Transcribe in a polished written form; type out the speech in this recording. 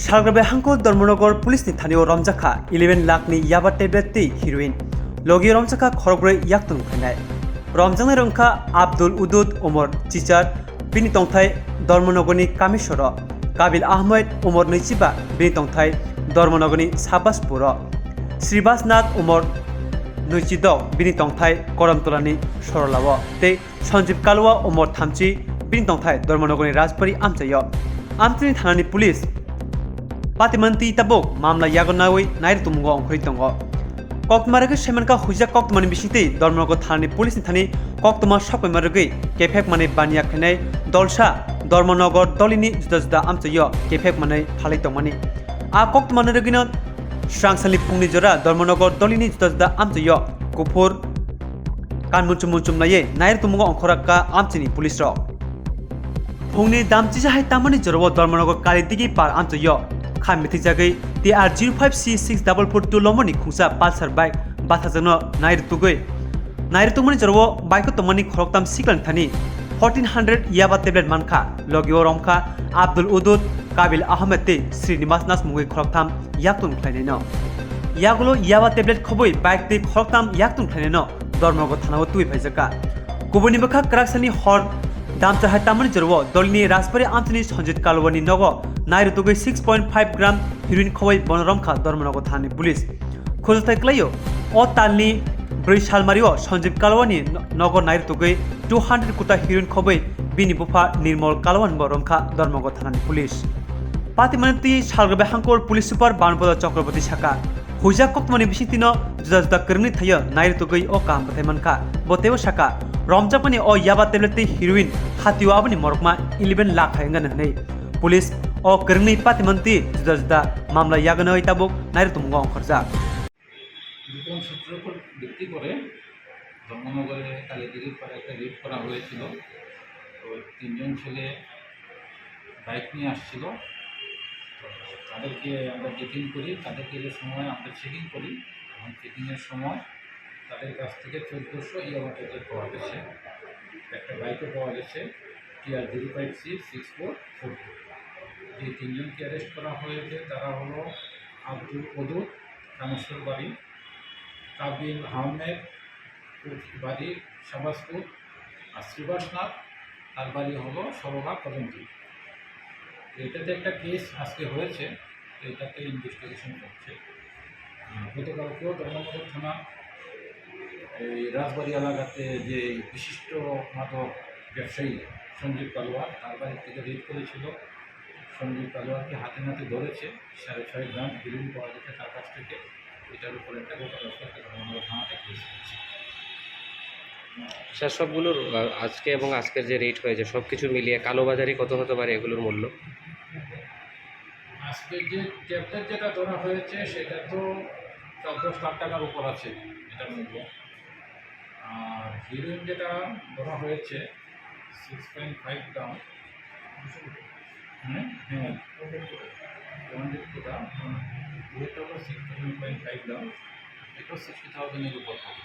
সালগ্রামে হাঙ্কল ধর্মনগর পুলিশनि थानायाव रमजाखा 11 लाखनि याबा टेब्लेट दै हिरोइन लगी रमजाखा खरकब्रै याक्तुन खायनाय रमजांनाय रंखा आब्दुल उदुद उमर टीचार बिनि तंथाय धर्मनगरनि कामेश्वर काबिल आहमेद उमर 25 बिनि तंथाय धर्मनगरनि साबासपुर श्रीबासनाथ उमर 26 बिनि तंथाय करमतलानि सरलाव ते सञ्जीव कालवा उमर 30 बिनि तंथाय धर्मनगरनि राजबारि आमचानि थानानि पुलिस पातिमंती tabok मामला यागनावै नायर तुमगो अंखरि दंगो कक्तमारगे सेमनका हुजा कक्तमानि बिसिते धर्मनगर थानानि पुलिसनि थानि कक्तमा सकैमारगे केफेक माने बानिया खैनाय दलसा धर्मनगर दलिनि जुदा जुदा आमचयो केफेक माने थालै दंमानि आ कक्तमानरगिनो स्रांसालि फुंनि जरा धर्मनगर दलिनि जुदा जुदा आमचयो गुफुर कानमुचुमुचुम नाये नायर तुमगो अंखराका आमचिनि पुलिस रक फुंनि दामचि जाहाय तामानि जरव धर्मनगर कालिदिगि पार आमचयो खामिथि जागै TR 05C6442 लमनि खुंसा पालसार बाइक बाथाजनो नायर तुगमनि जरव बाइक तमनि खरकताम सिकलन थानि 1400 याबा टेब्लेट मानखा लगियो रमखा आब्दुल उदुद काबिल आहमेद ते श्रीनिवास नास मुगै खरकताम याक्तुन ख्लायनायनो यागुलो याबा टेब्लेट खबै बाइक ते खरकताम याक्तुन ख्लायनायनो धर्मनगर थानाव तुइ फाइजाका गुबुननि बखा क्राकसानि हर दामचाहाय तामनि जरव दलनि राजबारि आमचनि सञ्जित कालवानि नग नायर तुगै 6.5 ग्राम हिरोइन खबै बनरमखा धर्मनगर थानानि पुलिस खोजथाय क्लायो अ तालनि 4 सालमारियो सञ्जीव कालवानि नग नायर तुगै 200 कुटा हिरोइन खबै बिनि बुफा निर्मल कालवान बरमखा धर्मनगर थानानि पुलिस पातिमानति सालग्राबे हांकर पुलिस सुपार बानपद चक्रवर्ती साका हुजा कक्तमानि बिसितिनो जुदा जुदा करनि थायो नायर तुगै अ काम बथाय मानखा बतेव साका रमजाकनि अ याबा टेब्लेट हिरोइन हातियो आबनि मरकमा 11 लाख हायंगान हनै पुलिस अ करनि पातिमंती जुदा जुदा मामला यागनै ताबुक नायर तुमगो अंखरजा গোপন সূত্রের উপর ভিত্তি করে ধর্মনগরে কালীদিঘির পাড়ে একটা রেড করা হয়েছিল। তো 3জন ছেলে বাইক নিয়ে আসছিল। তো তাদেরকে আমরা চেকিং করি, তাদেরকে যে সময় আমরা চেকিং করি এবং চেকিংয়ের সময় তাদের কাছ থেকে 1400 ইয়াবা টেবলেট পাওয়া গেছে। একটা বাইকও পাওয়া গেছে TR 05C6442। যে 3জনকে অ্যারেস্ট করা হয়েছে তারা হলো আব্দুল উদুদ কামেশ্বর বাড়ি, কাবিল আহমেদ বাড়ি শাবাসপুর, আর শ্রীবাসনাথ তার বাড়ি হলো সরলা কদমটি। এটাতে একটা কেস আজকে হয়েছে, এটাতে ইনভেস্টিগেশন করছে। গতকালকেও ধর্মনগর থানা এই রাজবাড়ি এলাকাতে যে বিশিষ্ট মাদক ব্যবসায়ী সঞ্জীব কালোয়ার তার বাড়ির থেকে রেড করেছিল। সঞ্জীব কালোয়ারকে হাতে নাতে ধরেছে, 6.5 গ্রাম হিরোইন পাওয়া গেছে তার কাছ থেকে। এটার উপর একটা গতকালকে একটা ধর্মনগর থানাতে কেস হয়েছে। স্যার সবগুলোর আজকে এবং আজকের যে রেট হয়েছে সব কিছু মিলিয়ে কালোবাজারি কত হতে পারে এগুলোর মূল্য? আজকে যে ট্যাবলেট যেটা ধরা হয়েছে সেটা তো 14 লাখ টাকার উপর আছে এটার মূল্য। আর হিরোইন যেটা ধরা হয়েছে 6.5 গ্রাম, হ্যাঁ 200 কোটা, ওয়েট হলো 6.5 গ্রাম, এটা 60,000-এর উপর হবে।